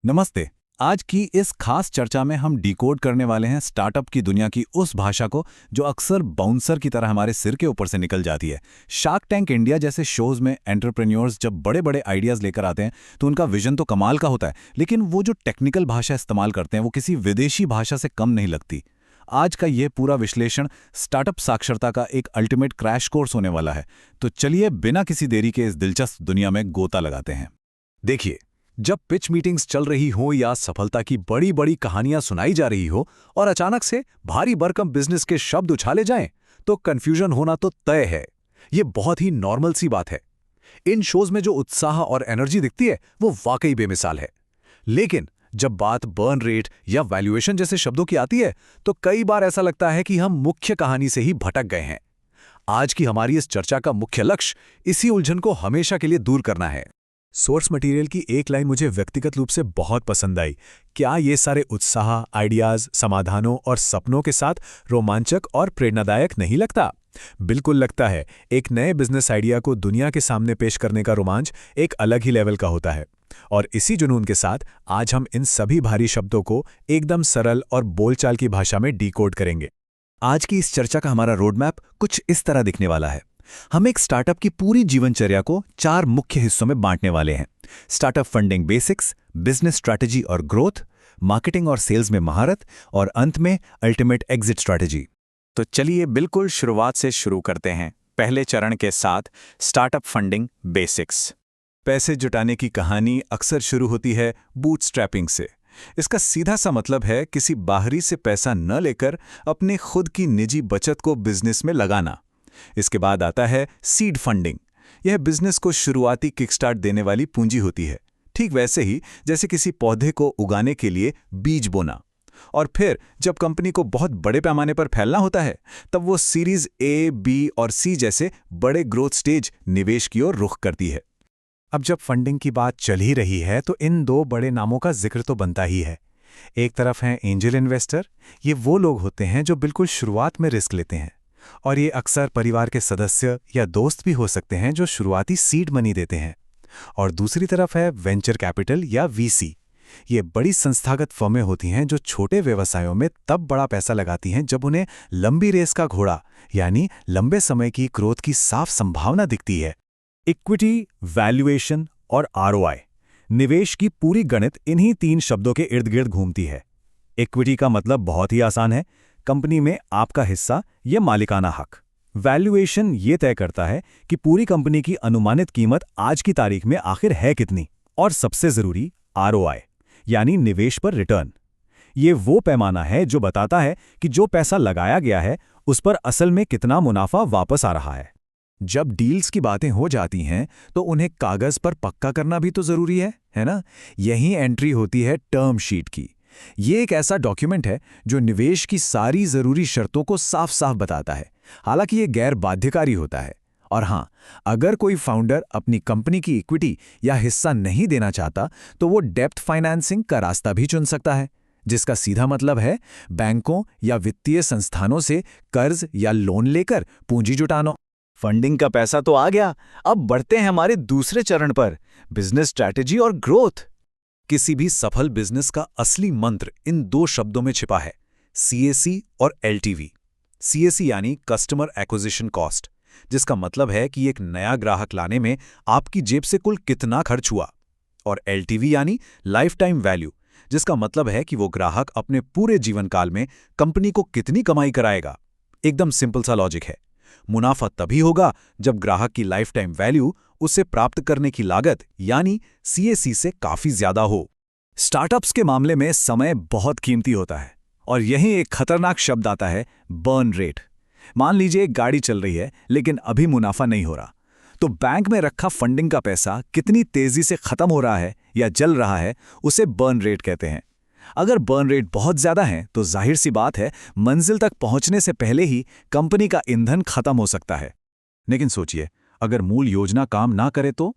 नमस्ते। आज की इस खास चर्चा में हम डिकोड करने वाले हैं स्टार्टअप की दुनिया की उस भाषा को जो अक्सर बाउंसर की तरह हमारे सिर के ऊपर से निकल जाती है। शार्क टैंक इंडिया जैसे शोज में एंटरप्रेन्योर्स जब बड़े बड़े आइडियाज लेकर आते हैं तो उनका विजन तो कमाल का होता है, लेकिन वो जो टेक्निकल भाषा इस्तेमाल करते हैं वो किसी विदेशी भाषा से कम नहीं लगती। आज का ये पूरा विश्लेषण स्टार्टअप साक्षरता का एक अल्टीमेट क्रैश कोर्स होने वाला है। तो चलिए बिना किसी देरी के इस दिलचस्प दुनिया में गोता लगाते हैं। देखिए, जब पिच मीटिंग्स चल रही हो या सफलता की बड़ी बड़ी कहानियां सुनाई जा रही हो और अचानक से भारी भरकम बिजनेस के शब्द उछाले जाएं, तो कंफ्यूजन होना तो तय है। ये बहुत ही नॉर्मल सी बात है। इन शोज में जो उत्साह और एनर्जी दिखती है वो वाकई बेमिसाल है। लेकिन जब बात बर्न रेट या वैल्यूएशन जैसे शब्दों की आती है तो कई बार ऐसा लगता है कि हम मुख्य कहानी से ही भटक गए हैं। आज की हमारी इस चर्चा का मुख्य लक्ष्य इसी उलझन को हमेशा के लिए दूर करना है। सोर्स मटेरियल की एक लाइन मुझे व्यक्तिगत रूप से बहुत पसंद आई। क्या ये सारे उत्साह, आइडियाज, समाधानों और सपनों के साथ रोमांचक और प्रेरणादायक नहीं लगता? बिल्कुल लगता है। एक नए बिजनेस आइडिया को दुनिया के सामने पेश करने का रोमांच एक अलग ही लेवल का होता है। और इसी जुनून के साथ आज हम इन सभी भारी शब्दों को एकदम सरल और बोलचाल की भाषा में डिकोड करेंगे। आज की इस चर्चा का हमारा रोडमैप कुछ इस तरह दिखने वाला है। हम एक स्टार्टअप की पूरी जीवनचर्या को 4 मुख्य हिस्सों में बांटने वाले हैं। Startup funding basics, business strategy और ग्रोथ, मार्केटिंग और सेल्स में महारत और अंत में अल्टीमेट एग्जिट स्ट्रैटेजी। तो चलिए बिल्कुल शुरुआत से शुरू करते हैं, पहले चरण के साथ स्टार्टअप फंडिंग बेसिक्स। पैसे जुटाने की कहानी अक्सर शुरू होती है बूटस्ट्रैपिंग से। इसका सीधा सा मतलब है किसी बाहरी से पैसा न लेकर अपने खुद की निजी बचत को बिजनेस में लगाना। इसके बाद आता है सीड फंडिंग। यह बिजनेस को शुरुआती किकस्टार्ट देने वाली पूंजी होती है, ठीक वैसे ही जैसे किसी पौधे को उगाने के लिए बीज बोना। और फिर जब कंपनी को बहुत बड़े पैमाने पर फैलना होता है तब वो सीरीज ए, बी और सी जैसे बड़े ग्रोथ स्टेज निवेश की ओर रुख करती है। अब जब फंडिंग की बात चल ही रही है तो इन 2 बड़े नामों का जिक्र तो बनता ही है। एक तरफ हैं एंजल इन्वेस्टर। ये वो लोग होते हैं जो बिल्कुल शुरुआत में रिस्क लेते हैं, और ये अक्सर परिवार के सदस्य या दोस्त भी हो सकते हैं जो शुरुआती सीड मनी देते हैं। और दूसरी तरफ है वेंचर कैपिटल या वीसी। ये बड़ी संस्थागत फर्में होती हैं जो छोटे व्यवसायों में तब बड़ा पैसा लगाती हैं जब उन्हें लंबी रेस का घोड़ा यानी लंबे समय की ग्रोथ की साफ संभावना दिखती है। इक्विटी, वैल्यूएशन और आरओआई, निवेश की पूरी गणित इन्हीं 3 शब्दों के इर्द गिर्द घूमती है। इक्विटी का मतलब बहुत ही आसान है, कंपनी में आपका हिस्सा या मालिकाना हक। वैल्यूएशन ये तय करता है कि पूरी कंपनी की अनुमानित कीमत आज की तारीख में आखिर है कितनी। और सबसे जरूरी आरओआई यानी निवेश पर रिटर्न। ये वो पैमाना है जो बताता है कि जो पैसा लगाया गया है उस पर असल में कितना मुनाफा वापस आ रहा है। जब डील्स की बातें हो जाती हैं तो उन्हें कागज पर पक्का करना भी तो जरूरी है ना? यही एंट्री होती है टर्म शीट की। ये एक ऐसा डॉक्यूमेंट है जो निवेश की सारी जरूरी शर्तों को साफ साफ बताता है। हालांकि ये गैर बाध्यकारी होता है। और हाँ, अगर कोई फाउंडर अपनी कंपनी की इक्विटी या हिस्सा नहीं देना चाहता तो वो डेब्ट फाइनेंसिंग का रास्ता भी चुन सकता है, जिसका सीधा मतलब है बैंकों या वित्तीय संस्थानों से कर्ज या लोन लेकर पूंजी जुटाना। फंडिंग का पैसा तो आ गया, अब बढ़ते हैं हमारे दूसरे चरण पर, बिजनेस स्ट्रैटेजी और ग्रोथ। किसी भी सफल बिजनेस का असली मंत्र इन 2 शब्दों में छिपा है, सीएसी और एलटीवी। सीएसी यानी कस्टमर एक्विजिशन कॉस्ट, जिसका मतलब है कि एक नया ग्राहक लाने में आपकी जेब से कुल कितना खर्च हुआ। और एलटीवी यानी लाइफ टाइम वैल्यू, जिसका मतलब है कि वो ग्राहक अपने पूरे जीवन काल में कंपनी को कितनी कमाई कराएगा। एकदम सिंपल सा लॉजिक है। मुनाफा तभी होगा जब ग्राहक की लाइफ टाइम वैल्यू उसे प्राप्त करने की लागत यानी सीएसी से काफी ज्यादा हो। स्टार्टअप्स के मामले में समय बहुत कीमती होता है और यहीं एक खतरनाक शब्द आता है, बर्न रेट। मान लीजिए एक गाड़ी चल रही है लेकिन अभी मुनाफा नहीं हो रहा, तो बैंक में रखा फंडिंग का पैसा कितनी तेजी से खत्म हो रहा है या जल रहा है, उसे बर्न रेट कहते हैं। अगर बर्न रेट बहुत ज्यादा है तो जाहिर सी बात है मंजिल तक पहुंचने से पहले ही कंपनी का ईंधन खत्म हो सकता है। लेकिन सोचिए, अगर मूल योजना काम ना करे तो?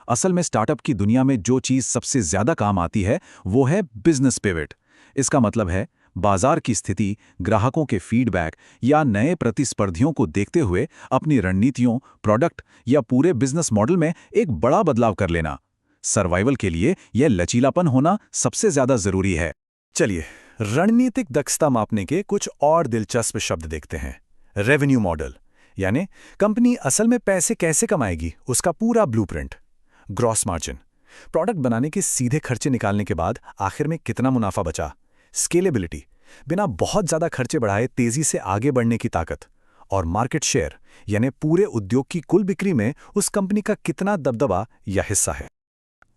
असल में स्टार्टअप की दुनिया में जो चीज सबसे ज्यादा काम आती है वो है बिजनेस पिवट। इसका मतलब है बाजार की स्थिति, ग्राहकों के फीडबैक या नए प्रतिस्पर्धियों को देखते हुए अपनी रणनीतियों, प्रोडक्ट या पूरे बिजनेस मॉडल में एक बड़ा बदलाव कर लेना। सर्वाइवल के लिए यह लचीलापन होना सबसे ज्यादा जरूरी है। चलिए, रणनीतिक दक्षता मापने के कुछ और दिलचस्प शब्द देखते हैं। रेवेन्यू मॉडल, यानी कंपनी असल में पैसे कैसे कमाएगी, उसका पूरा ब्लूप्रिंट। ग्रॉस मार्जिन, प्रोडक्ट बनाने के सीधे खर्चे निकालने के बाद आखिर में कितना मुनाफा बचा। स्केलेबिलिटी, बिना बहुत ज्यादा खर्चे बढ़ाए तेजी से आगे बढ़ने की ताकत। और मार्केट शेयर, यानी पूरे उद्योग की कुल बिक्री में उस कंपनी का कितना दबदबा या हिस्सा है।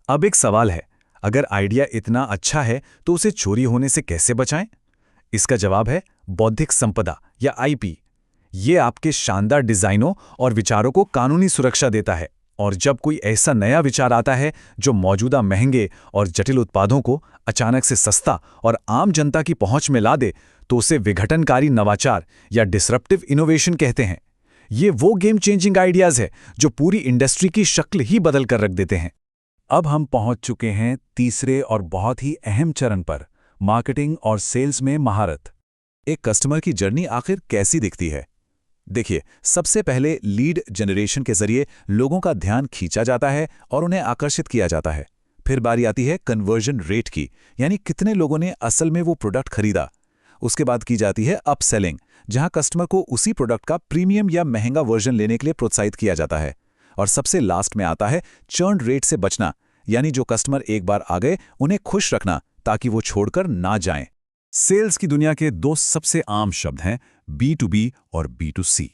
अब एक सवाल है, अगर आइडिया इतना अच्छा है तो उसे चोरी होने से कैसे बचाएं? इसका जवाब है बौद्धिक संपदा या आईपी। ये आपके शानदार डिजाइनों और विचारों को कानूनी सुरक्षा देता है, और जब कोई ऐसा नया विचार आता है जो मौजूदा महंगे और जटिल उत्पादों को अचानक से सस्ता और आम जनता की पहुंच में ला दे, तो उसे विघटनकारी नवाचार या डिसरप्टिव इनोवेशन कहते हैं। ये वो गेम चेंजिंग आइडियाज है जो पूरी इंडस्ट्री की शक्ल ही बदल कर रख देते हैं। अब हम पहुंच चुके हैं तीसरे और बहुत ही अहम चरण पर, मार्केटिंग और सेल्स में महारत। एक कस्टमर की जर्नी आखिर कैसी दिखती है? देखिए, सबसे पहले लीड जनरेशन के जरिए लोगों का ध्यान खींचा जाता है और उन्हें आकर्षित किया जाता है। फिर बारी आती है कन्वर्जन रेट की, यानी कितने लोगों ने असल में वो प्रोडक्ट खरीदा। उसके बाद की जाती है अपसेलिंग, जहां कस्टमर को उसी प्रोडक्ट का प्रीमियम या महंगा वर्जन लेने के लिए प्रोत्साहित किया जाता है। और सबसे लास्ट में आता है चर्न रेट से बचना, यानी जो कस्टमर एक बार आ गए उन्हें खुश रखना ताकि वो छोड़कर ना जाएं। सेल्स की दुनिया के दो सबसे आम शब्द हैं B2B और B2C।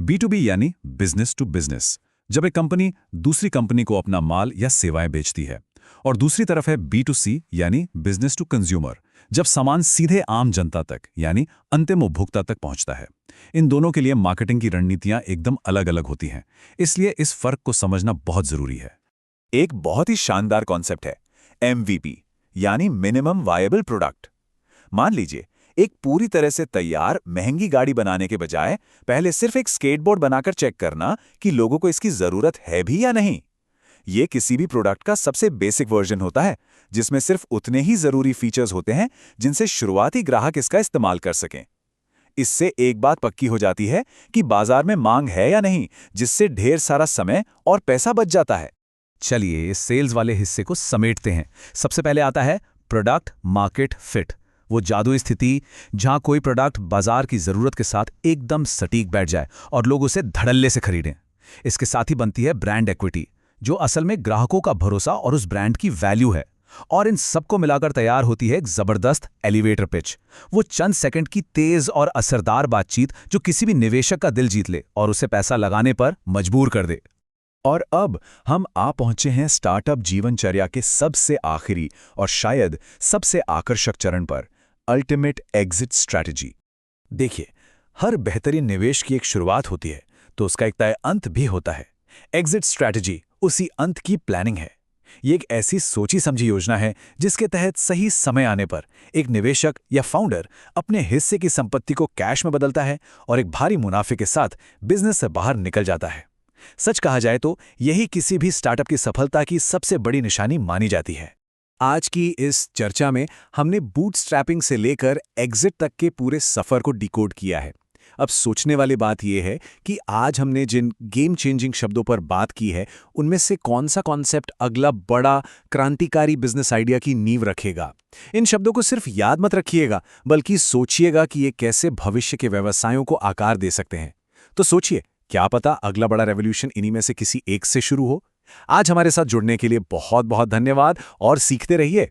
B2B यानी बिजनेस टू बिजनेस, जब एक कंपनी दूसरी कंपनी को अपना माल या सेवाएं बेचती है, और दूसरी तरफ है B2C यानी बिजनेस टू कंज्यूमर, जब सामान सीधे आम जनता तक यानी अंतिम उपभोक्ता तक पहुंचता है। इन दोनों के लिए मार्केटिंग की रणनीतियां एकदम अलग अलग होती हैं, इसलिए इस फर्क को समझना बहुत जरूरी है। एक बहुत ही शानदार कॉन्सेप्ट है MVP यानी मिनिमम वायबल प्रोडक्ट। मान लीजिए, एक पूरी तरह से तैयार महंगी गाड़ी बनाने के बजाय पहले सिर्फ एक स्केटबोर्ड बनाकर चेक करना कि लोगों को इसकी जरूरत है भी या नहीं। ये किसी भी प्रोडक्ट का सबसे बेसिक वर्जन होता है, जिसमें सिर्फ उतने ही जरूरी फीचर्स होते हैं जिनसे शुरुआती ग्राहक इसका इस्तेमाल कर सकें। इससे एक बात पक्की हो जाती है कि बाजार में मांग है या नहीं, जिससे ढेर सारा समय और पैसा बच जाता है। चलिए, इस सेल्स वाले हिस्से को समेटते हैं। सबसे पहले आता है प्रोडक्ट मार्केट फिट, वो जादुई स्थिति जहां कोई प्रोडक्ट बाजार की जरूरत के साथ एकदम सटीक बैठ जाए और लोग उसे धड़ल्ले से खरीदें। इसके साथ ही बनती है ब्रांड एक्विटी, जो असल में ग्राहकों का भरोसा और उस ब्रांड की वैल्यू है। और इन सबको मिलाकर तैयार होती है एक जबरदस्त एलिवेटर पिच, वो चंद सेकंड की तेज और असरदार बातचीत जो किसी भी निवेशक का दिल जीत ले और उसे पैसा लगाने पर मजबूर कर दे। और अब हम आ पहुंचे हैं स्टार्टअप जीवनचर्या के सबसे आखिरी और शायद सबसे आकर्षक चरण पर, अल्टीमेट एग्जिट स्ट्रैटेजी। देखिए, हर बेहतरीन निवेश की एक शुरुआत होती है, तो उसका एक तय अंत भी होता है। एग्जिट स्ट्रैटेजी उसी अंत की प्लानिंग है। ये एक ऐसी सोची समझी योजना है जिसके तहत सही समय आने पर एक निवेशक या फाउंडर अपने हिस्से की संपत्ति को कैश में बदलता है और एक भारी मुनाफे के साथ बिजनेस से बाहर निकल जाता है। सच कहा जाए तो यही किसी भी स्टार्टअप की सफलता की सबसे बड़ी निशानी मानी जाती है। आज की इस चर्चा में हमने बूटस्ट्रैपिंग से लेकर एग्जिट तक के पूरे सफर को डिकोड किया है। अब सोचने वाली बात यह है कि आज हमने जिन गेम चेंजिंग शब्दों पर बात की है, उनमें से कौन सा कॉन्सेप्ट अगला बड़ा क्रांतिकारी बिजनेस आइडिया की नींव रखेगा। इन शब्दों को सिर्फ याद मत रखिएगा, बल्कि सोचिएगा कि ये कैसे भविष्य के व्यवसायों को आकार दे सकते हैं। तो सोचिए, क्या पता अगला बड़ा रेवोल्यूशन इन्हीं में से किसी एक से शुरू हो। आज हमारे साथ जुड़ने के लिए बहुत बहुत धन्यवाद और सीखते रहिए।